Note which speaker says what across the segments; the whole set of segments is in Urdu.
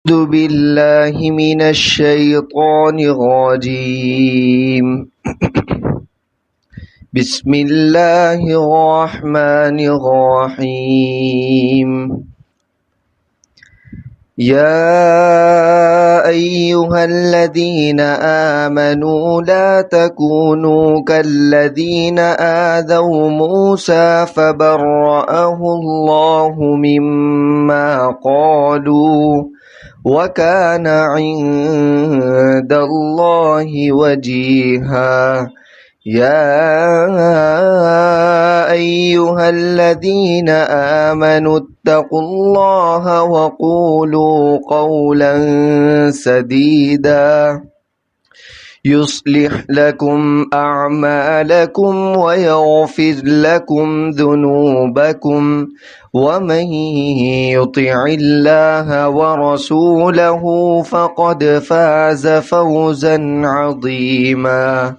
Speaker 1: أعوذ بالله من الشيطان الرجيم. بسم الله الرحمن الرحيم. يا أيها الذين آمنوا لا تكونوا كالذين آذوا موسى فبرأه الله مما قالوا وكان عند الله وجيها. يا أيها الذين آمنوا اتقوا الله وقولوا قولا سديدا يصلح لكم أعمالكم ويغفر لكم ذنوبكم ومن يطع الله ورسوله فقد فاز فوزا عظيما.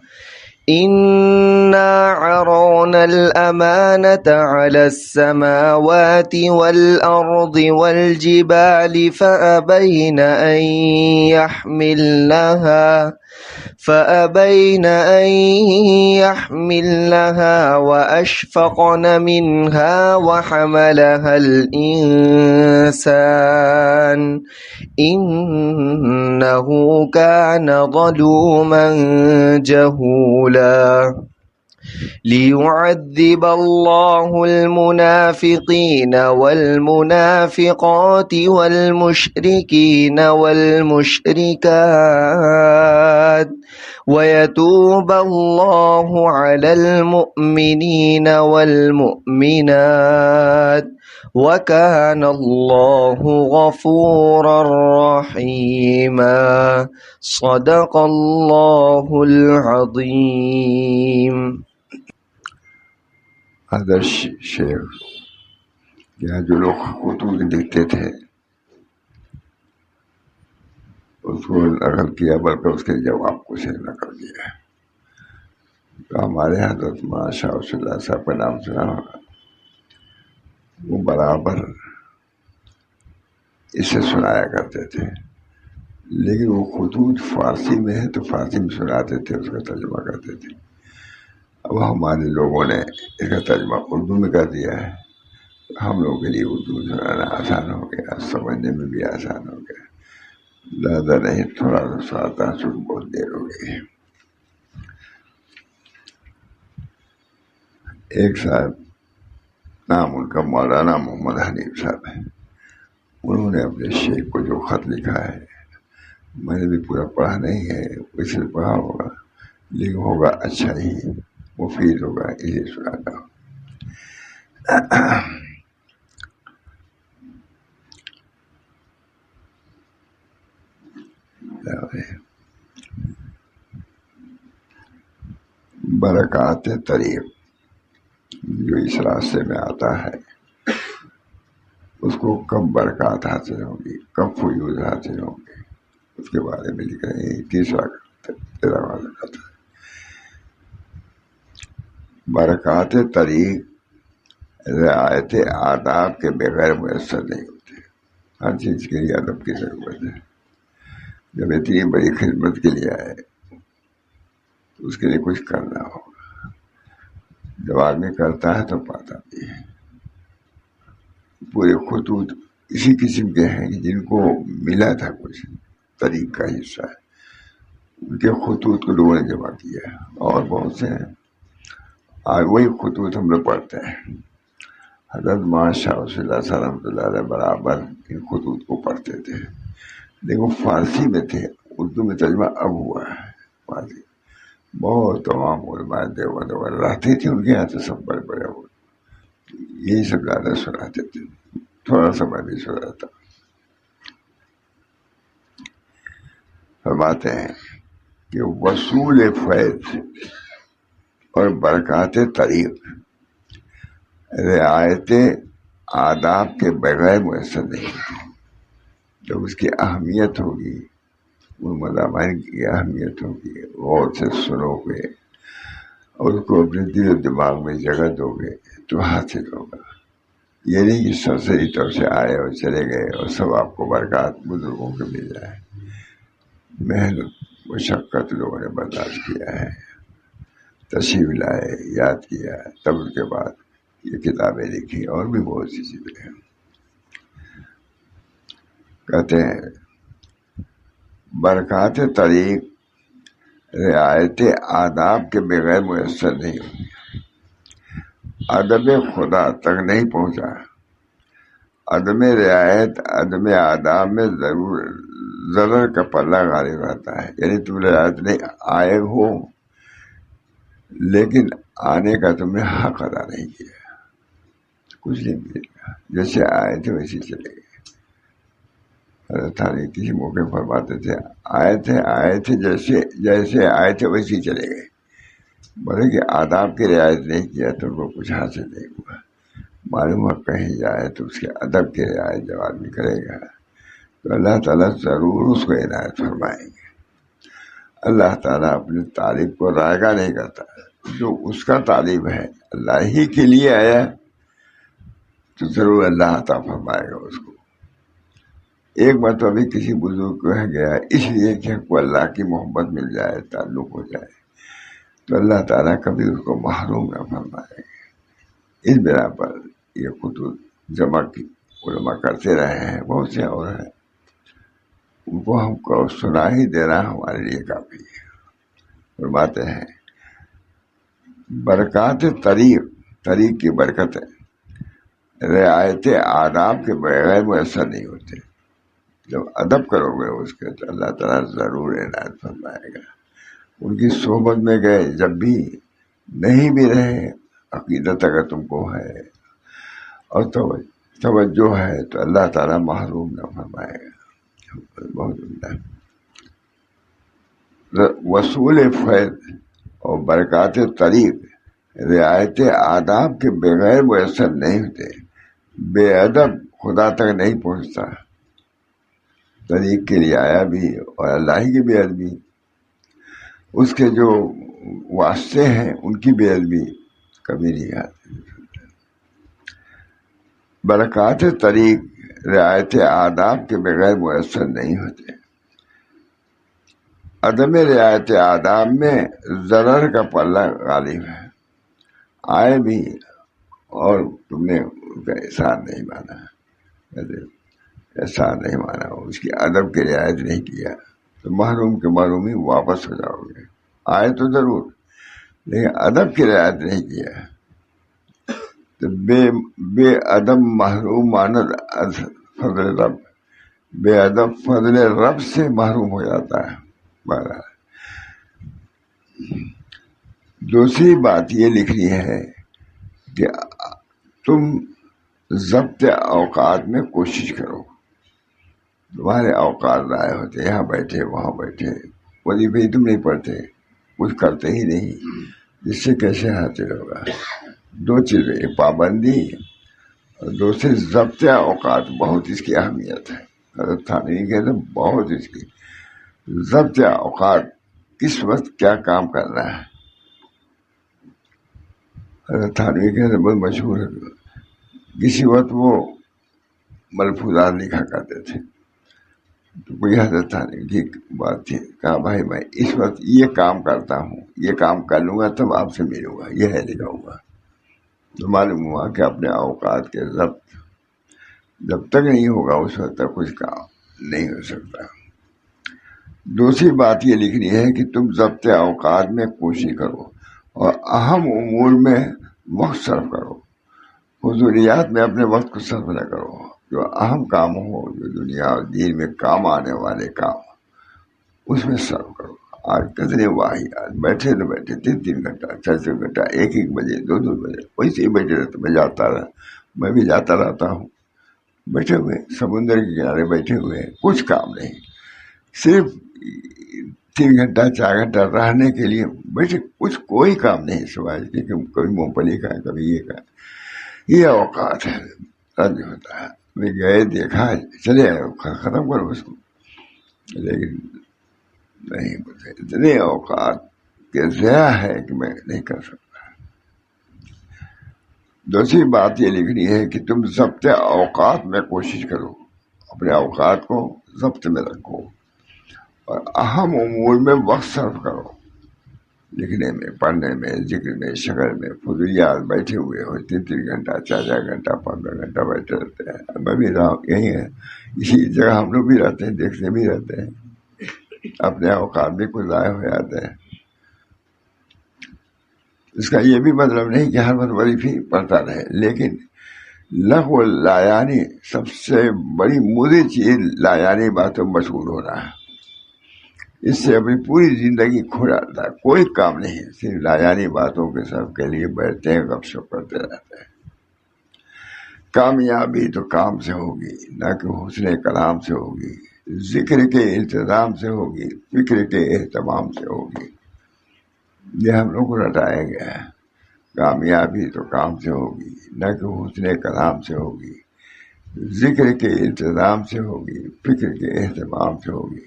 Speaker 1: إنا عرضنا الأمانة على السماوات والأرض والجبال فأبين أن يحملنها وأشفقن منها وحملها الإنسان إنه كان ظلوما جهولا. ليعذب الله المنافقين والمنافقات والمشركين والمشركات ويتوب الله على المؤمنين والمؤمنات وكان الله غفورا رحيما. صدق الله العظيم.
Speaker 2: آدرش شیخ یہاں جو لوگ خطوط لکھتے تھے اس کو نقل کیا بلکہ اس کے جواب کو سے نقل کیا. تو ہمارے حضرت مولانا شاہ ولی اللہ صاحب کا نام سنا ہوگا. وہ برابر اسے سنایا کرتے تھے، لیکن وہ خطوط فارسی میں ہے تو فارسی میں سناتے تھے، اس کا ترجمہ کرتے تھے. اب ہمارے لوگوں نے اس کا ترجمہ اردو میں کر دیا ہے. ہم لوگوں کے لیے اردو سنانا آسان ہو گیا، سمجھنے میں بھی آسان ہو گیا. زیادہ نہیں، تھوڑا سا سناتا ہوں، بہت دیر ہو گئی. ایک صاحب نام ان کا مولانا محمد حنیف صاحب ہے. انہوں نے اپنے شیخ کو جو خط لکھا ہے، میں نے بھی پورا پڑھا نہیں ہے، اسے پڑھا ہوگا، لیکن ہوگا اچھا ہی، مفید ہوگا، اسے سناتا ہوں. برکات طریق جو اس راستے میں آتا ہے اس کو کب برکات حاصل ہوگی، کب فیوز حاصل ہوں گے، اس کے بارے میں لکھ رہے ہیں. تیرا والا ہے برکات طریق رعایت آداب کے بغیر میسر نہیں ہوتے. ہر چیز کے لیے ادب کی ضرورت ہے. جب اتنی بڑی خدمت کے لیے آئے تو اس کے لیے کچھ کرنا ہوگا. جب آدمی کرتا ہے تو پاتا بھی ہے. پورے خطوط اسی قسم کے ہیں جن کو ملا تھا کچھ طریق کا حصہ ہے، ان کے خطوط کو لوگوں نے جمع کیا، اور بہت سے ہیں. آج وہی خطوط ہم لوگ پڑھتے ہیں. حضرت مولانا شاہ ولی اللہ صاحب رحمۃ اللہ علیہ برابر ان خطوط کو پڑھتے تھے، لیکن وہ فارسی میں تھے. اردو میں ترجمہ اب ہوا ہے فارسی. بہت تمام علماء دیوبند رہتے تھے ان کے یہاں سے، سب بڑے بڑے وہ یہی سب زیادہ سناتے تھے. تھوڑا سا میں بھی سنا تھا. فرماتے ہیں کہ وصول فیض اور برکات طریق رعایت آداب کے بغیر میسر نہیں ہوتی. جب اس کی اہمیت ہوگی، ان مضامین کی اہمیت ہوگی، غور سے سنو گے اور اس کو اپنے دل و دماغ میں جگہ دو گے تو حاصل ہوگا. یہ نہیں کہ سرسری طور سے آئے اور چلے گئے اور سب آپ کو برکات بزرگوں کے مل جائے. محنت مشقت لوگوں نے برداشت کیا ہے، تشریف لائے، یاد کیا، تب ان کے بعد یہ کتابیں لکھی اور بھی بہت سی چیزیں ہیں. کہتے ہیں برکات طریق رعایت آداب کے بغیر میسر نہیں ہوتی. ادب خدا تک نہیں پہنچا، عدم رعایت عدم آداب میں ضرر کا پلہ غالب رہتا ہے. یعنی تم رعایت نہیں آئے ہو لیکن آنے کا تم نے حق ادا نہیں کیا، کچھ نہیں کیا، جیسے آئے تھے ویسے چلے گئے. حضرت تھانی کسی موقع فرماتے تھے آئے تھے جیسے آئے تھے ویسے ہی چلے گئے. بولے کہ آداب کی رعایت نہیں کیا تو ان کو کچھ حاصل نہیں ہوا. معلوم ہے کہیں جائے تو اس کے ادب کی رعایت جب آدمی کرے گا تو اللہ تعالیٰ ضرور اس کو عنایت فرمائیں گے. اللہ تعالیٰ اپنی تعریف کو رائگاں نہیں کرتا. جو اس کا تعریف ہے اللہ ہی کے لیے آیا تو ضرور اللہ عطا فرمائے گا اس کو. ایک مرتبہ بھی کسی بزرگ کو گیا اس لیے کہ کو اللہ کی محبت مل جائے، تعلق ہو جائے، تو اللہ تعالیٰ کبھی اس کو محروم نہ فرمائے گا. اس بنا پر یہ خطوط جمع کی علماء کرتے رہے ہیں، بہت سے اور ہیں، ان کو ہم کو سنا ہی دینا ہمارے لیے کافی ہے. فرماتے ہیں برکات طریق کی برکت رعایت آداب کے بغیر میسر نہیں ہوتے. جب ادب کرو گے اس کے تو اللہ تعالیٰ ضرور عنایت فرمائے گا. ان کی صحبت میں گئے جب بھی نہیں بھی رہے، عقیدت اگر تم کو ہے اور توجہ ہے تو اللہ تعالیٰ محروم نہ فرمائے گا. بہت عمدہ. وصول فیض اور برکات طریق رعایت آداب کے بغیر میسر نہیں ہوتے. بے ادب خدا تک نہیں پہنچتا. طریق کے لیے آیا بھی اور اللہ ہی کی بے ادبی، اس کے جو واسطے ہیں ان کی بے ادبی کبھی نہیں آتی. برکات طریق رعایت آداب کے بغیر میسر نہیں ہوتے. عدم رعایت آداب میں ضرر کا پلہ غالب ہے. آئے بھی اور تم نے ان کا احسان نہیں مانا، احسان نہیں مانا، اس کی ادب کی رعایت نہیں کیا تو محروم کے محرومی واپس ہو جاؤ گے. آئے تو ضرور لیکن ادب کی رعایت نہیں کیا تو بے ادب محروم ماند فضل رب، بے ادب فضل رب سے محروم ہو جاتا ہے. دوسری بات یہ لکھنی ہے کہ تم ضبط اوقات میں کوشش کرو. تمہارے اوقات ضائع ہوتے، یہاں بیٹھے وہاں بیٹھے، وظیفے تم نہیں پڑھتے، کچھ کرتے ہی نہیں، جس سے کیسے حاصل ہوگا؟ دو چیزیں، پابندی اور دوسرے ضبط اوقات. بہت اس کی اہمیت ہے. حضرت تھانوی کہتے ہیں بہت اس کی ضبط اوقات، کس وقت کیا کام کرنا ہے. حضرت تھانوی کہتے ہیں بہت مشہور ہے، کسی وقت وہ ملفوظات لکھا کرتے تھے تو کوئی حضرت تھانوی کی بات تھی، کہا بھائی میں اس وقت یہ کام کرتا ہوں، یہ کام کر لوں گا تب آپ سے ملوں گا، یہ ہے لکھاؤں گا. تو معلوم ہوا کہ اپنے اوقات کے ضبط جب تک نہیں ہوگا اس وقت تک کچھ کام نہیں ہو سکتا. دوسری بات یہ لکھنی ہے کہ تم ضبط اوقات میں کوشش کرو اور اہم امور میں وقت صرف کرو. فضولیات میں اپنے وقت کو صرف نہ کرو. جو اہم کام ہو، جو دنیا اور دین میں کام آنے والے کام، اس میں صرف کرو. آج کتنے واحد بیٹھے تو بیٹھے 3 گھنٹہ 6 گھنٹہ، 1 بجے 2 بجے ویسے ہی بیٹھے رہتے. میں جاتا رہا، میں بھی جاتا رہتا ہوں، بیٹھے ہوئے سمندر کے کنارے بیٹھے ہوئے، کچھ کام نہیں، صرف 3 گھنٹہ 4 گھنٹہ رہنے کے لیے بیٹھے، کوئی کام نہیں سوائے کہ کبھی مونگ پھلی کھائے، کبھی یہ کھائے. یہ اوقات ہے، رد ہوتا ہے. میں گئے دیکھا چلے آئے، ختم کرو اس کو، لیکن نہیں مجھے اتنے اوقات کے ضیاع ہے کہ میں نہیں کر سکتا. دوسری بات یہ لکھنی ہے کہ تم ضبط اوقات میں کوشش کرو، اپنے اوقات کو ضبط میں رکھو اور اہم امور میں وقت صرف کرو، لکھنے میں، پڑھنے میں، ذکر میں، شکر میں۔ فضولیات بیٹھے ہوئے ہو 3 گھنٹہ، 4 گھنٹہ، 15 گھنٹہ بیٹھے رہتے ہیں۔ میں بھی رہا ہوں، یہی ہے، اسی جگہ ہم لوگ بھی رہتے ہیں، دیکھتے بھی رہتے ہیں، اپنے اوقات بھی کچھ ضائع ہو جاتے ہیں۔ اس کا یہ بھی مطلب نہیں کہ ہر وقت وظیفے ہی پڑھتا رہے، لیکن لغو لایانی سب سے بڑی مضر چیز لایانی باتوں میں مشغول ہو رہا ہے۔ اس سے اپنی پوری زندگی کھو جاتا ہے، کوئی کام نہیں، صرف لایانی باتوں کے سب کے لیے بیٹھتے ہیں، گپ شپ کرتے رہتے ہیں۔ کامیابی تو کام سے ہوگی، نہ کہ حسن کلام سے ہوگی، ذکر کے التزام سے ہوگی، فکر کے اہتمام سے ہوگی۔ یہ ہم لوگ کو رٹایا گیا ہے۔ کامیابی تو کام سے ہوگی، نہ کہ حسن کلام سے ہوگی، ذکر کے التزام سے ہوگی، فکر کے اہتمام سے ہوگی۔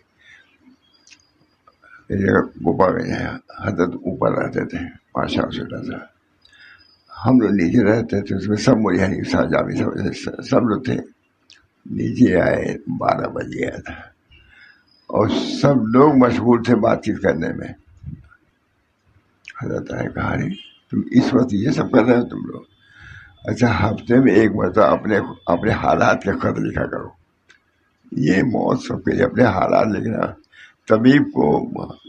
Speaker 2: گوپا گئے ہیں، حضرت اوپر رہتے تھے، ماشاء اللہ، ہم لوگ نیچے رہتے تھے، اس میں سب مریانی ساجابی سب لوگ تھے۔ نیچے آئے 12 بج گیا تھا اور سب لوگ مشغول تھے بات چیت کرنے میں۔ حضرت آئے کہا، تم اس وقت یہ سب کر رہے ہو تم لوگ؟ اچھا، ہفتے میں ایک مرتبہ اپنے حالات کے خط لکھا کرو۔ یہ موت سب کے لیے اپنے حالات لکھنا، طبیب کو،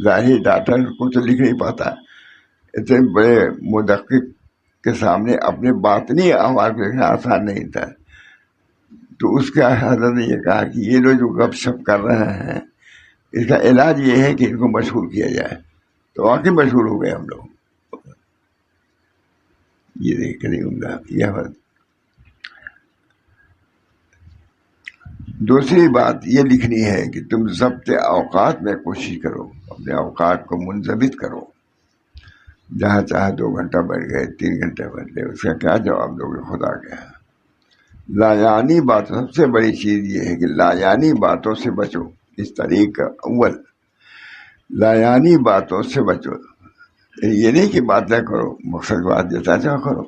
Speaker 2: ظاہری ڈاکٹر کو تو لکھ نہیں پاتا، اتنے بڑے مدقق کے سامنے اپنے باطنی احوال کو لکھنا آسان نہیں تھا۔ تو اس کا حضرت نے یہ کہا کہ یہ لوگ جو گپ شپ کر رہے ہیں، اس کا علاج یہ ہے کہ ان کو مشغول کیا جائے۔ تو واقعی مشغول ہو گئے ہم لوگ۔ یہ دیکھ نہیں ہوں گا یہ بات۔ دوسری بات یہ لکھنی ہے کہ تم ضبط اوقات میں کوشش کرو، اپنے اوقات کو منضبط کرو۔ جہاں چاہے 2 گھنٹہ بیٹھ گئے، 3 گھنٹے بیٹھ گئے، اس کا کیا جواب دو گے خدا کے؟ لایانی بات، سب سے بڑی چیز یہ ہے کہ لایانی باتوں سے بچو۔ اس طریق کا اول، لایانی باتوں سے بچو۔ یہ نہیں کہ باتیں کرو، مقصد بات جیسا چاہو کرو،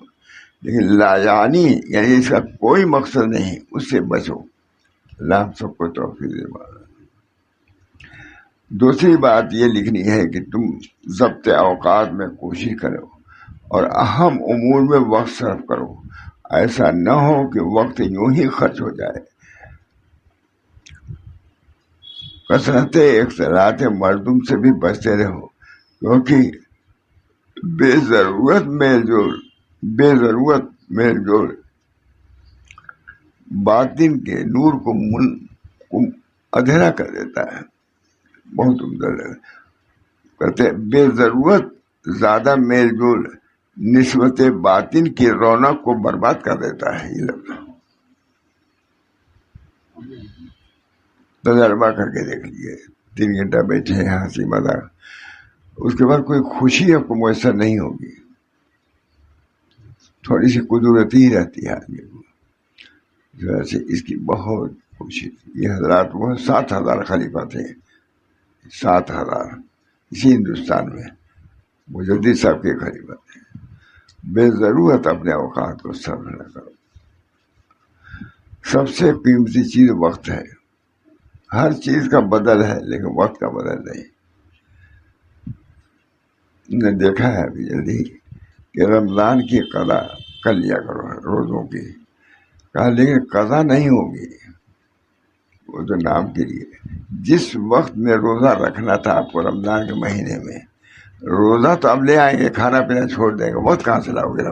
Speaker 2: لیکن لایانی یعنی اس کا کوئی مقصد نہیں، اس سے بچو۔ اللہ ہم سب کو توفیق دے۔ دوسری بات یہ لکھنی ہے کہ تم ضبط اوقات میں کوشش کرو اور اہم امور میں وقت صرف کرو۔ ایسا نہ ہو کہ وقت یوں ہی خرچ ہو جائے۔ کثرت اختلاط مردم سے بھی بچتے رہو، کیونکہ بے ضرورت میل جول باطن کے نور کو اندھیرا کر دیتا ہے۔ بہت عمدہ کہتے بے ضرورت زیادہ میل جول نسبت باطن کی رونق کو برباد کر دیتا ہے۔ یہ لفظ تجربہ کر کے دیکھ لیجیے، 3 گھنٹہ بیٹھے ہیں، ہنسی مذاق، اس کے بعد کوئی خوشی آپ کو میسر نہیں ہوگی، تھوڑی سی قدرتی ہی رہتی ہے آدمی کو۔ سے اس کی بہت خوشی تھی۔ یہ حضرات وہ 7,000 خلیفہ تھے، 7,000 اسی ہندوستان میں، مجدد صاحب کے خلیفہ تھے۔ بے ضرورت اپنے اوقات کو صرف نہ کرو۔ سب سے قیمتی چیز وقت ہے۔ ہر چیز کا بدل ہے لیکن وقت کا بدل نہیں۔ نے دیکھا ہے ابھی جلدی کہ رمضان کی قضا کر لیا کرو، روزوں کی، کہا لیکن قضا نہیں ہوگی، وہ تو نام کے لیے۔ جس وقت میں روزہ رکھنا تھا آپ کو رمضان کے مہینے میں، روزہ تو اب لے آئیں گے، کھانا پینا چھوڑ دیں گے، وقت کہاں سے لاؤ گے؟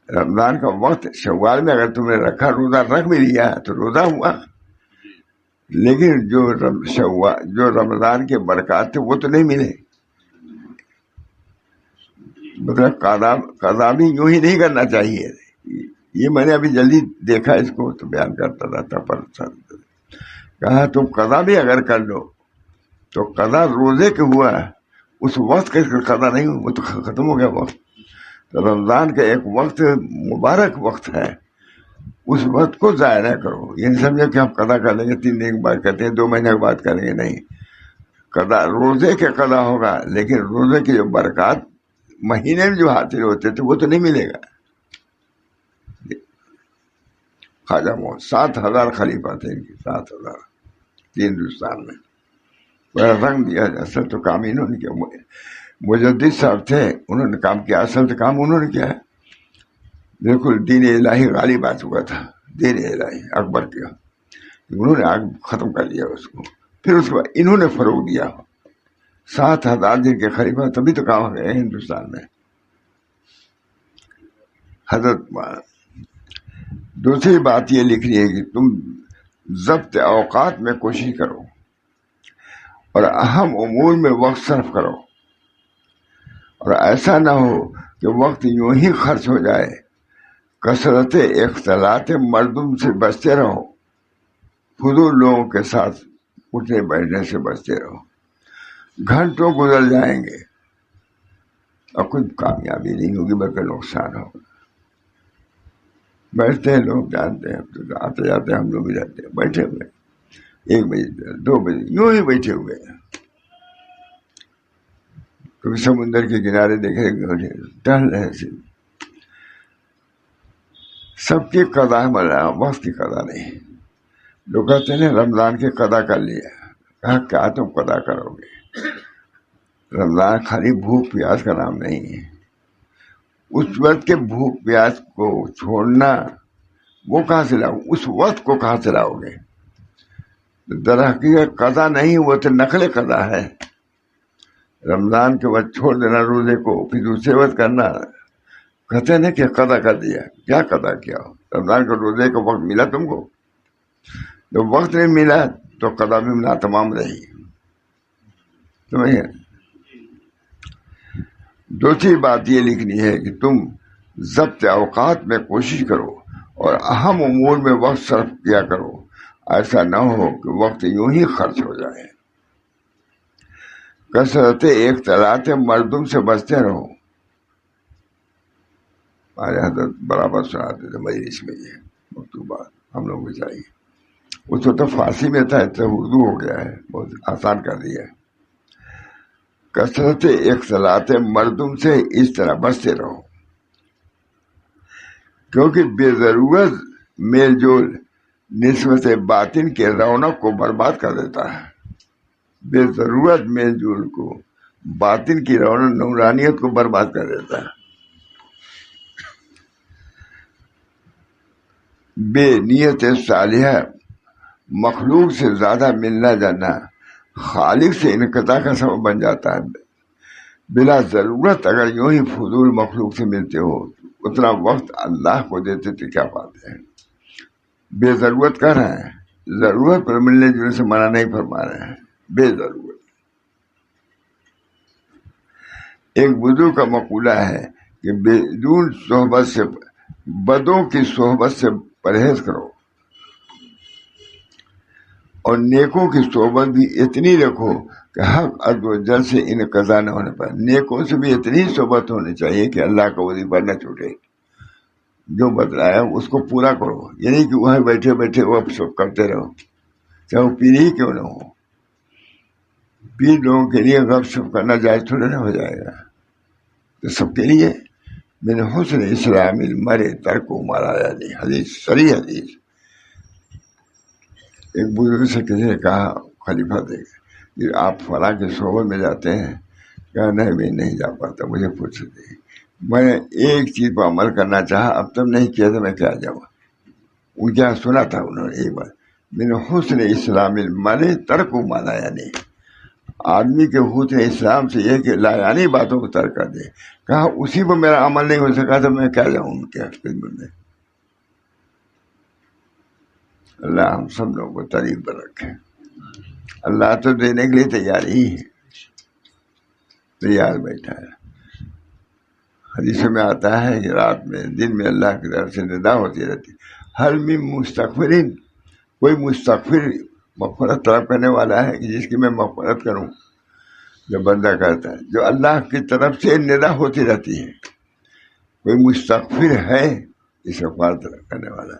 Speaker 2: رمضان کا وقت شوال میں اگر تم نے رکھا، روزہ رکھ بھی لیا تو روزہ ہوا، لیکن جو رمضان کے برکات تھے وہ تو نہیں ملے۔ مطلب قضا بھی یوں ہی نہیں کرنا چاہیے۔ یہ میں نے ابھی جلدی دیکھا، اس کو تو بیان کرتا رہتا پر کہا تم قضا بھی اگر کر لو تو قضا روزے کے ہوا، اس وقت کا قضا نہیں، وہ تو ختم ہو گیا وقت۔ تو رمضان کا ایک وقت مبارک وقت ہے، اس وقت کو ضائع نہ کرو۔ یہ نہیں سمجھو کہ ہم قضا کر لیں گے، 3 دن کے بعد کرتے ہیں، 2 مہینے کے بعد کریں گے، نہیں۔ قضا روزے کے قضا ہوگا، لیکن روزے کی جو برکات مہینے میں جو حاصل ہوتے تھے وہ تو نہیں ملے گا۔ خواجہ محمد 7,000 خلیفہ تھے ان کے، 7,000 ہندوستان میں. بڑا رنگ دیا. اصل تو کام انہوں نے کیا. مجدد صاحب تھے، انہوں نے کام کیا، اصل تو کام انہوں نے کیا ہے. بالکل دین الہی غالب آ چکا تھا، دین الہی اکبر کیا، انہوں نے آگ ختم کر دیا اس کو. پھر اس کے بعد انہوں نے فروغ دیا. 7,000 جن کے خلیفہ، تبھی تو کام ہو گئے ہندوستان میں. حضرت دوسری بات یہ لکھ رہی ہے کہ تم ضبط اوقات میں کوشش کرو اور اہم امور میں وقت صرف کرو، اور ایسا نہ ہو کہ وقت یوں ہی خرچ ہو جائے. کثرت اختلاط مردم سے بچتے رہو، فضول لوگوں کے ساتھ اٹھنے بیٹھنے سے بچتے رہو. گھنٹوں گزر جائیں گے اور کچھ کامیابی نہیں ہوگی بلکہ نقصان ہوگا. بیٹھتے ہیں لوگ، جانتے ہیں، آتے جاتے ہیں، ہم لوگ بھی جاتے ہیں، بیٹھے ہوئے 1 بجے 2 بجے یوں ہی بیٹھے ہوئے ہیں. کبھی سمندر کے کنارے دیکھے ٹہل رہے تھے. سب کی قضا ہے، وقت کی قضا نہیں. لوگ کہتے ہیں رمضان کی قضا کر لیا. کہا کیا تم قضا کرو گے؟ رمضان خالی بھوک پیاس کا نام نہیں ہے. اس وقت کے بھوک پیاس کو چھوڑنا، وہ کہاں سے لاؤ؟ اس وقت کو کہاں سے لاؤ گے؟ در حقیقت قضا نہیں، وہ تو نقل قضا ہے. رمضان کے وقت چھوڑ دینا روزے کو، پھر دوسرے وقت کرنا. کہتے ہیں کہ قضا کر دیا. کیا قضا کیا؟ رمضان کے روزے کا وقت ملا تم کو؟ جب وقت نہیں ملا تو قضا بھی ملا تمام رہی. سمجھے؟ دوسری بات یہ لکھنی ہے کہ تم ضبط اوقات میں کوشش کرو اور اہم امور میں وقت صرف کیا کرو. ایسا نہ ہو کہ وقت یوں ہی خرچ ہو جائے. کثرت اختلاط مردم سے بچتے رہو. ہمارے حضرت برابر سناتے تھے مجلس میں یہ مکتوبات، ہم لوگ کو چاہیے. اس وقت تو فارسی میں تھا، تو اردو ہو گیا ہے، بہت آسان کر دیا ہے. کثرت اختلاط مردم سے اس طرح بچتے رہو، کیونکہ بے ضرورت میل جول نسبت باطن کے رونق کو برباد کر دیتا ہے. بے ضرورت میل جول کو باطن کی رونق، نورانیت کو برباد کر دیتا ہے. بے نیت صالحہ مخلوق سے زیادہ ملنا جانا خالق سے انقطاع کا سبب بن جاتا ہے. بلا ضرورت اگر یوں ہی فضول مخلوق سے ملتے ہو، اتنا وقت اللہ کو دیتے تو کیا پاتے ہیں؟ بے ضرورت کہہ رہے ہیں، ضرورت پر ملنے جلنے سے منع نہیں فرما رہے ہیں. بے ضرورت. ایک بزرگ کا مقولہ ہے کہ بدون صحبت سے، بدوں کی صحبت سے پرہیز کرو اور نیکوں کی صحبت بھی اتنی رکھو کہ حق عز و جل سے انقضا نہ ہونے پائے. نیکوں سے بھی اتنی صحبت ہونی چاہیے کہ اللہ کا وظیفہ نہ چھوٹے. جو بتلایا اس کو پورا کرو، یعنی کہ وہاں بیٹھے بیٹھے وہ سب کرتے رہو، چاہے وہ پیر ہی کیوں نہ ہو. پیر لوگوں کے لیے غب شپ کرنا جائز تھوڑا نہ ہو جائے گا. تو سب کے لیے من حسن اسلام المرء ترک ما لا یعنی، حدیث صریح حدیث. ایک بزرگ سے کسی نے کہا، خلیفہ تھے، کہ آپ فلاں کے صحبت میں جاتے ہیں؟ کہا نہیں میں نہیں جا پاتا، مجھے فرصت نہیں. میں نے ایک چیز پر عمل کرنا چاہا، اب تک نہیں کیا تو میں کیا جاؤں. ان کے یہاں سنا تھا انہوں نے ایک بار، من حسن اسلام المرء ترک ما لا یعنی. آدمی کے حسن اسلام سے یہ کہ لا یعنی باتوں کو ترک کر دے. کہا اسی پر میرا عمل نہیں ہو سکا تو میں کیا جاؤں ان کے خدمت میں. اللہ ہم سب لوگوں کو طریق پر رکھے. اللہ تو دینے کے لیے تیار ہی ہے، تیار بیٹھا ہے. حدیث میں آتا ہے کہ رات میں دن میں اللہ کی طرف سے ندا ہوتی رہتی، ہر من مستغفرین، کوئی مستغفر مغفرت طلب کرنے والا ہے کہ جس کی میں مغفرت کروں. جو بندہ کرتا ہے، جو اللہ کی طرف سے ندا ہوتی رہتی ہے، کوئی مستغفر ہے استغفار طلب کرنے والا.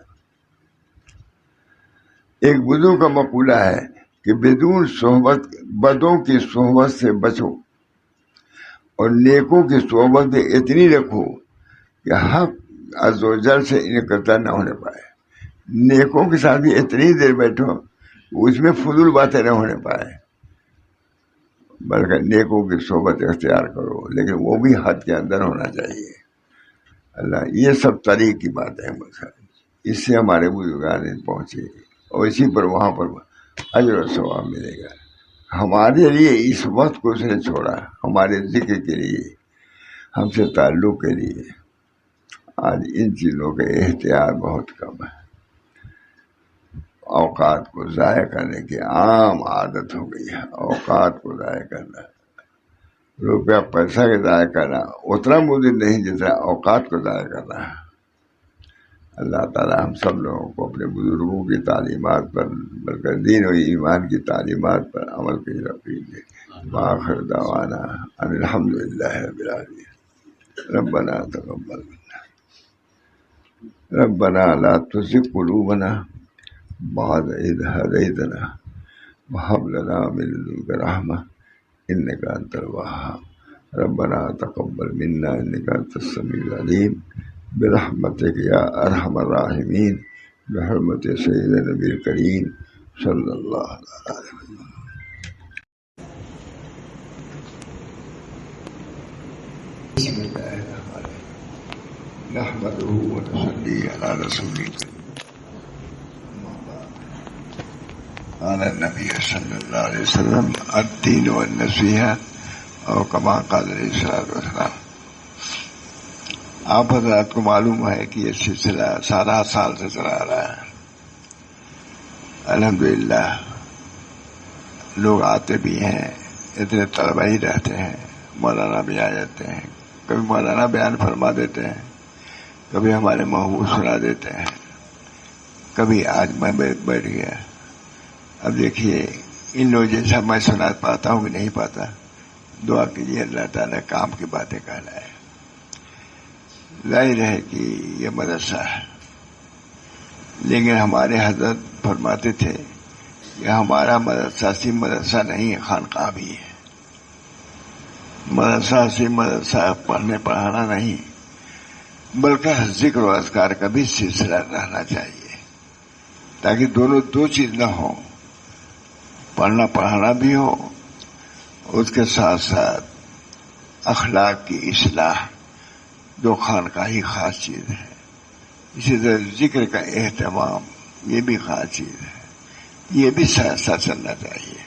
Speaker 2: ایک بزرگ کا مقولہ ہے کہ بدون صحبت، بدوں کی صحبت سے بچو اور نیکوں کی صحبت میں اتنی رکھو کہ حق عز و جل سے انقطاع نہ ہونے پائے. نیکوں کے ساتھ بھی اتنی دیر بیٹھو اس میں فضول باتیں نہ ہونے پائے، بلکہ نیکوں کی صحبت اختیار کرو، لیکن وہ بھی حد کے اندر ہونا چاہیے۔ اللہ، یہ سب طریق کی باتیں ہیں، بس اس سے ہمارے بزرگان پہنچے، اور اسی پر وہاں پر اجر و ثواب ملے گا۔ ہمارے لیے اس وقت کو اس نے چھوڑا، ہمارے ذکر کے لیے، ہم سے تعلق کے لیے۔ آج ان چیزوں کے احتیاط بہت کم ہے، اوقات کو ضائع کرنے کی عام عادت ہو گئی ہے۔ اوقات کو ضائع کرنا، روپیہ پیسہ کے ضائع کرنا اتنا مضر نہیں جتنا اوقات کو ضائع کرنا ہے۔ اللہ تعالی ہم سب لوگوں کو اپنے بزرگوں کی تعلیمات پر، بلکہ دین و ایمان کی تعلیمات پر عمل کی توفیق دے۔ وآخر دعوانا ان الحمد للہ رب العالمین۔ ربنا تقبل منا، ربنا لا تزغ قلوبنا بعد إذ هديتنا وهب لنا من لدنك رحمة إنك أنت الوهاب۔ ربنا تقبل منا إنك أنت السميع العليم برحمتك يا أرحم الراحمين، بحرمة سيدنا النبي الكريم صلى الله عليه وسلم۔ بسم الله الرحمن الرحيم، نحمده ونصلي على رسوله الكريم، قال النبي صلی اللہ علیہ وسلم الدین والنصیحہ، اور کما قال علیہ الصلوۃ والسلام۔ آپ حضرات کو معلوم ہے کہ یہ سلسلہ 7 سال سے چلا آ رہا ہے۔ الحمدللہ لوگ آتے بھی ہیں، اتنے طلبہ ہی رہتے ہیں، مولانا بھی آ جاتے ہیں، کبھی مولانا بیان فرما دیتے ہیں، کبھی ہمارے محبوب سنا دیتے ہیں، کبھی آج میں بیٹھ گیا۔ اب دیکھیے ان لوگوں جیسا میں سنا پاتا ہوں کہ نہیں پاتا، دعا کیجیے اللہ تعالیٰ کام کی باتیں کہلائے۔ ظاہر ہے کہ یہ مدرسہ ہے، لیکن ہمارے حضرت فرماتے تھے کہ ہمارا مدرسہ صرف مدرسہ نہیں، خانقاہ بھی ہے۔ مدرسہ صرف مدرسہ پڑھنے پڑھانا نہیں، بلکہ ذکر و اذکار کا بھی سلسلہ رہنا چاہیے، تاکہ دونوں دو چیز نہ ہوں، پڑھنا پڑھانا بھی ہو، اس کے ساتھ ساتھ اخلاق کی اصلاح، جو خانقاہی خاص چیز ہے۔ اسی طرح ذکر کا اہتمام، یہ بھی خاص چیز ہے، یہ بھی ساتھ ساتھ چلنا چاہیے۔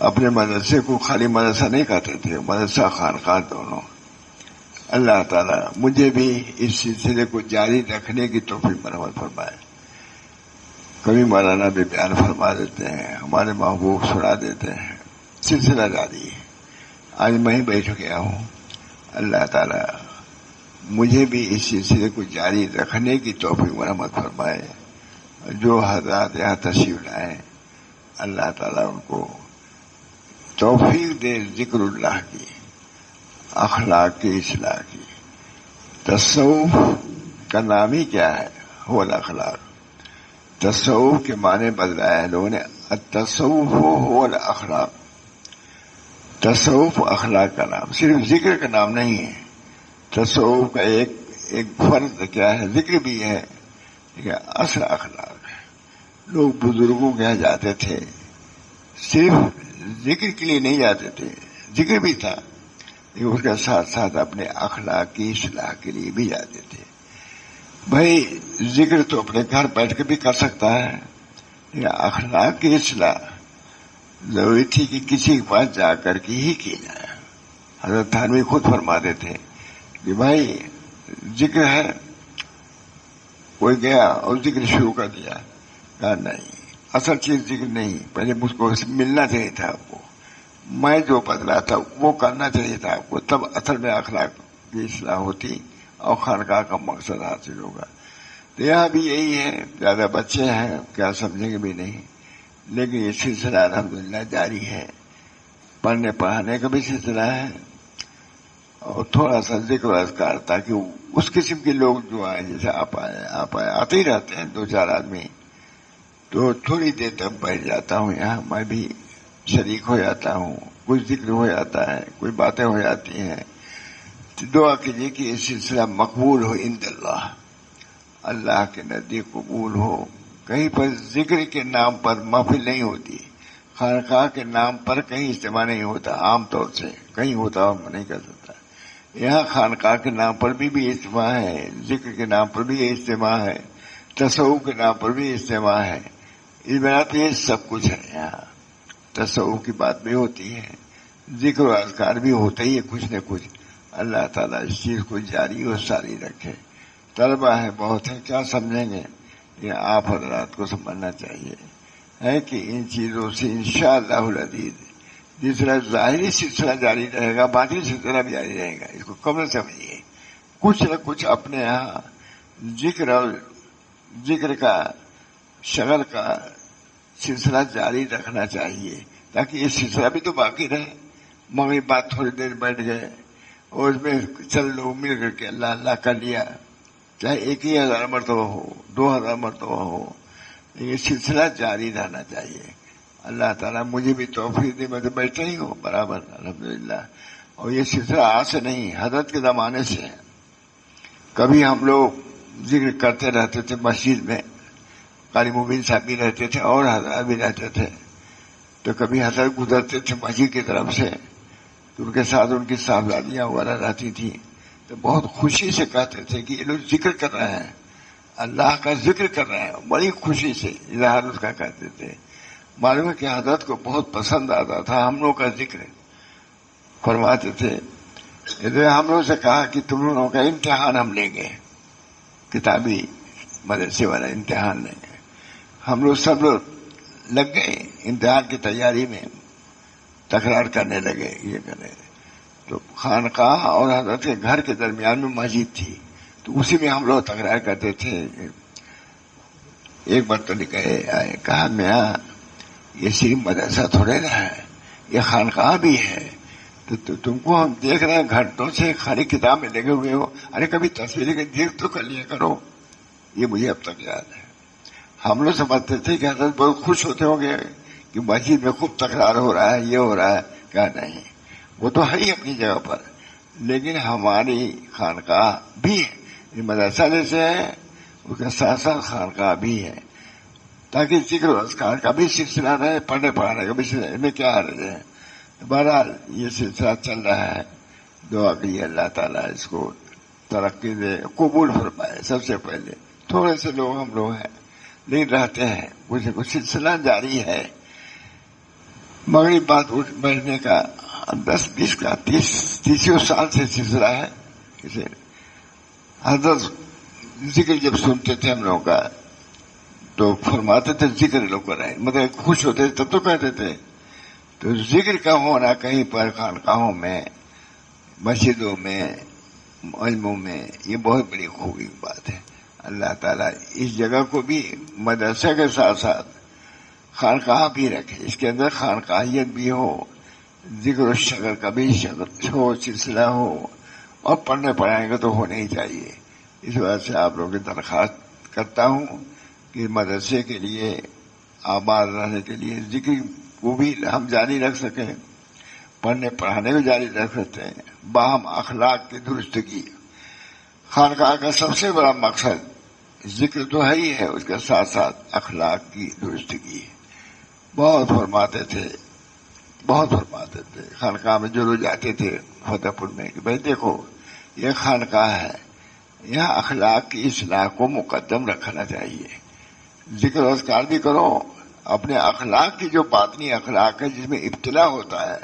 Speaker 2: اپنے مدرسے کو خالی مدرسہ نہیں کہتے تھے، مدرسہ خانقاہ دونوں۔ اللہ تعالیٰ مجھے بھی اس سلسلے کو جاری رکھنے کی توفیق مرحمت فرمائے۔ کبھی مولانا بھی بیان فرما دیتے ہیں، ہمارے محبوب سنا دیتے ہیں، سلسلہ جاری ہے۔ آج میں ہی بیٹھ گیا ہوں، اللہ تعالیٰ مجھے بھی اس سلسلے کو جاری رکھنے کی توفیق مرحمت فرمائے۔ جو حضرات یہاں تشریف لائیں، اللہ تعالیٰ ان کو توفیق دے ذکر اللہ کی، اخلاق کی اصلاح کی۔ تصوف کا نام ہی کیا ہے؟ هو الاخلاق۔ تصوف کے معنی بدلائے ہیں لوگوں نے، التصوف هو الاخلاق۔ تصوف اخلاق کا نام، صرف ذکر کا نام نہیں ہے۔ تصوف کا ایک فرض کیا ہے؟ ذکر بھی ہے، لیکن اصل اخلاق ہے۔ لوگ بزرگوں کے یہاں جاتے تھے، صرف ذکر کے لیے نہیں جاتے تھے، ذکر بھی تھا، لیکن اس کے ساتھ ساتھ اپنے اخلاق کی اصلاح کے لیے بھی جاتے تھے۔ بھائی ذکر تو اپنے گھر بیٹھ کے بھی کر سکتا ہے، لیکن اخلاق کی اصلاح ضروری تھی کہ کسی کے پاس جا کر کے ہی کی جائے۔ حضرت تھانوی خود فرماتے تھے کہ بھائی ذکر ہے، کوئی گیا اور ذکر شروع کر دیا، کہا نہیں، اصل چیز ذکر نہیں، پہلے مجھ کو ملنا چاہیے تھا آپ کو، میں جو بدلا تھا وہ کرنا چاہیے تھا آپ کو، تب اصل میں اخلاق کی اصلاح ہوتی اور خانقاہ کا مقصد حاصل ہوگا۔ تو یہاں بھی یہی ہے، زیادہ بچے ہیں کیا سمجھیں گے بھی نہیں، لیکن یہ سلسلہ الحمدللہ جاری ہے، پڑھنے پڑھانے کا بھی سلسلہ ہے، اور تھوڑا سا ذکر و اذکار، تاکہ اس قسم کے لوگ جو آئے، جیسے آپ آتے ہی رہتے ہیں 2-4 آدمی، تو تھوڑی دیر تک بیٹھ جاتا ہوں یہاں، میں بھی شریک ہو جاتا ہوں، کچھ ذکر ہو جاتا ہے، کوئی باتیں ہو جاتی ہیں۔ دعا کیجیے کہ یہ سلسلہ مقبول ہو عند اللہ، اللہ کے نزدیک قبول ہو. کہیں پر ذکر کے نام پر محفل نہیں ہوتی، خانقاہ کے نام پر کہیں اجتماع نہیں ہوتا، عام طور سے کہیں ہوتا اور میں نہیں کر سکتا. یہاں خانقاہ کے نام پر بھی اجتماع ہے، ذکر کے نام پر بھی اجتماع ہے، تصوف کے نام پر بھی اجتماع ہے. اس بنا پہ یہ سب کچھ ہے. یہاں تصوف کی بات بھی ہوتی ہے، ذکر و اذکار بھی ہوتا ہی ہے کچھ نہ کچھ. اللہ تعالیٰ اس چیز کو جاری اور ساری رکھے. طلبہ ہے بہت ہے، کیا سمجھیں گے؟ یہ آپ حضرات کو سمجھنا چاہیے ہے کہ ان چیزوں سے انشاءاللہ العزیز جس طرح ظاہری سلسلہ جاری رہے گا، باطنی سلسلہ بھی جاری رہے گا. اس کو کم نہ سمجھیے. کچھ نہ کچھ اپنے یہاں ذکر اور ذکر کا شغل کا سلسلہ جاری رکھنا چاہیے تاکہ یہ سلسلہ بھی تو باقی رہے. مغرب بعد تھوڑی دیر بیٹھ گئے اور اس میں چل لوگ مل کر کے اللہ اللہ کر لیا، چاہے 1000 مرتبہ ہو، 2000 مرتبہ ہو، یہ سلسلہ جاری رہنا چاہیے. اللہ تعالیٰ مجھے بھی توفیق دے، میں تو بیٹھا ہی ہوں برابر الحمدللہ. اور یہ سلسلہ آج سے نہیں، حضرت کے زمانے سے ہے. کبھی ہم لوگ ذکر کرتے رہتے تھے مسجد میں، قاری مبین صاحب بھی رہتے تھے اور حضرات بھی رہتے تھے. تو کبھی حضرت گزرتے تھے مسجد کی طرف سے تو ان کے ساتھ ان کی صاحبزادیاں وغیرہ رہتی تھیں، تو بہت خوشی سے کہتے تھے کہ یہ لوگ ذکر کر رہے ہیں، اللہ کا ذکر کر رہے ہیں. بڑی خوشی سے اظہار اس کا کرتے تھے. معلوم ہے کہ حضرت کو بہت پسند آتا تھا ہم لوگ کا ذکر. فرماتے تھے ادھر ہم لوگ سے کہا کہ تم لوگوں کا امتحان ہم لیں گے، کتابی مدرسے والا امتحان لیں گے. ہم لوگ سب لوگ لگ گئے امتحان کی تیاری میں، تکرار کرنے لگے یہ کرنے. تو خانقاہ اور حضرت کے گھر کے درمیان میں مسجد تھی، تو اسی میں ہم لوگ تکرار کرتے تھے. ایک بار تو نکلے آئے، کہا میاں یہ صرف مدرسہ تھوڑے نہ ہے، یہ خانقاہ بھی ہے. تو تم کو ہم دیکھ رہے ہیں گھنٹوں سے خالی کتاب میں لگے ہوئے ہو، ارے کبھی تصویریں کے دیکھ تو کر لیا کرو. یہ مجھے اب تک یاد ہے. ہم لوگ سمجھتے تھے کہ حضرت بہت خوش ہوتے ہوں گے کہ مسجد میں خوب تکرار ہو رہا ہے، یہ ہو رہا ہے. کیا نہیں، وہ تو ہے ہی اپنی جگہ پر، لیکن ہماری خانقاہ بھی ہے، مدرسہ جیسے ہے اس کے ساتھ ساتھ خانقاہ بھی ہے، تاکہ ذکر و اذکار کا بھی سلسلہ رہے، پڑھنے پڑھانے کا بھی سلسلہ میں کیا حرج ہے. بہرحال یہ سلسلہ چل رہا ہے. دعا کیجیے اللہ تعالیٰ اس کو ترقی دے، قبول فرمائے. سب سے پہلے تھوڑے سے لوگ ہم لوگ ہیں لیکن رہتے ہیں، کچھ سلسلہ جاری ہے. مغرب بعد اٹھ بیٹھنے کا 10-20 کا 30 سال سے سلسلہ ہے. اسے حضرت ذکر جب سنتے تھے ہم لوگوں کا تو فرماتے تھے ذکر لوگ کر رہے ہیں، مطلب خوش ہوتے تھے تب تو کہتے تھے. تو ذکر کا ہونا کہیں پر خانقاہوں میں، مسجدوں میں، علموں میں، یہ بہت بڑی خوبی کی بات ہے. اللہ تعالیٰ اس جگہ کو بھی مدرسہ کے ساتھ ساتھ خانقاہ بھی رکھے، اس کے اندر خانقاہیت بھی ہو، ذکر و شکر کا بھی ہو، سلسلہ ہو، اور پڑھنے پڑھائیں گے تو ہونے ہی چاہیے. اس وجہ سے آپ لوگوں کی درخواست کرتا ہوں کہ مدرسے کے لیے آباد رہنے کے لیے ذکر کو بھی ہم جاری رکھ سکیں، پڑھنے پڑھانے کو جاری رکھ سکتے ہیں. باہم اخلاق کی درستگی خانقاہ کا سب سے بڑا مقصد ذکر تو ہے ہی ہے، اس کے ساتھ ساتھ اخلاق کی درستگی. بہت فرماتے تھے خانقاہ میں جو لوگ جاتے تھے فتح پور میں کہ بھائی دیکھو یہ خانقاہ ہے، یہاں اخلاق کی اصلاح کو مقدم رکھنا چاہیے. ذکر و اذکار بھی کرو، اپنے اخلاق کی جو باطنی اخلاق ہے جس میں ابتلا ہوتا ہے،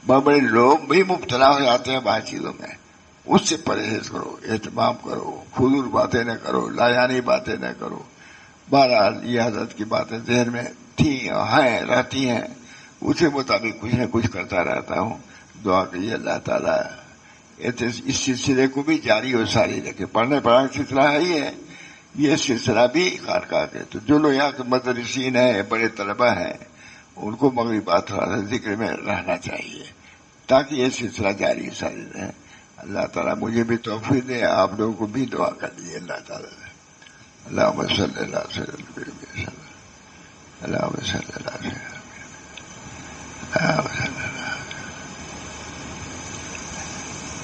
Speaker 2: بڑے بڑے لوگ بھی مبتلا ہو جاتے ہیں بعض چیزوں میں، اس سے پرہیز کرو، اہتمام کرو، فضول باتیں نہ کرو، لایانی باتیں نہ کرو. بہرحال یہ حضرت کی باتیں ذہن میں تھیں اور ہیں، رہتی ہیں، اسی مطابق کچھ نہ کچھ کرتا رہتا ہوں. دعا کیجیے اللہ تعالیٰ اس سلسلے کو بھی جاری اور ساری رکھے. پڑھنے پڑھانے کا سلسلہ ہے ہی ہے، یہ سلسلہ بھی خانقاہ کے. تو جو لوگ یہاں کے مدرسین ہیں، بڑے طلبہ ہیں، ان کو مغربات تھوڑا سا ذکر میں رہنا چاہیے تاکہ یہ سلسلہ جاری ساری رہے. اللہ تعالیٰ مجھے بھی توفیق دے، آپ لوگوں کو بھی دعا کر دیجیے اللہ تعالیٰ. اللہم صلی اللہ علیہ وسلم، اللہم صلی اللہ علیہ وسلم،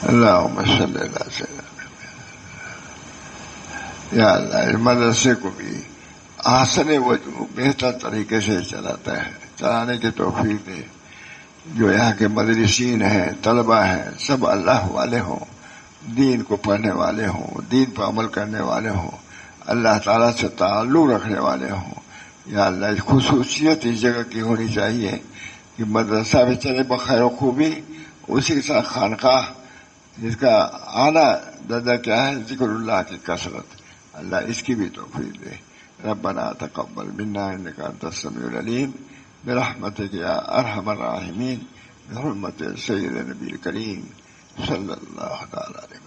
Speaker 2: اللہم صلی اللہ علیہ وسلم. یا اللہ اس مدرسے کو بھی آسن وجہ بہتر طریقے سے چلانے کی توفیق دے. جو یہاں کے مدرسین ہیں، طلبہ ہیں، سب اللہ والے ہوں، دین کو پڑھنے والے ہوں، دین پر عمل کرنے والے ہوں، اللہ تعالیٰ سے تعلق رکھنے والے ہوں. یا اللہ خصوصیت اس جگہ کی ہونی چاہیے کہ مدرسہ بھی چلے بخیر و خوبی، اسی کے ساتھ خانقاہ جس کا اعلیٰ درجہ کیا ہے ذکر اللہ کی کثرت. اللہ اس کی بھی توفیق دے. ربنا تقبل منا انك انت السميع العليم برحمتك يا ارحم الراحمين بحرمة سيد النبي الكريم صلى الله تعالى عليه وسلم.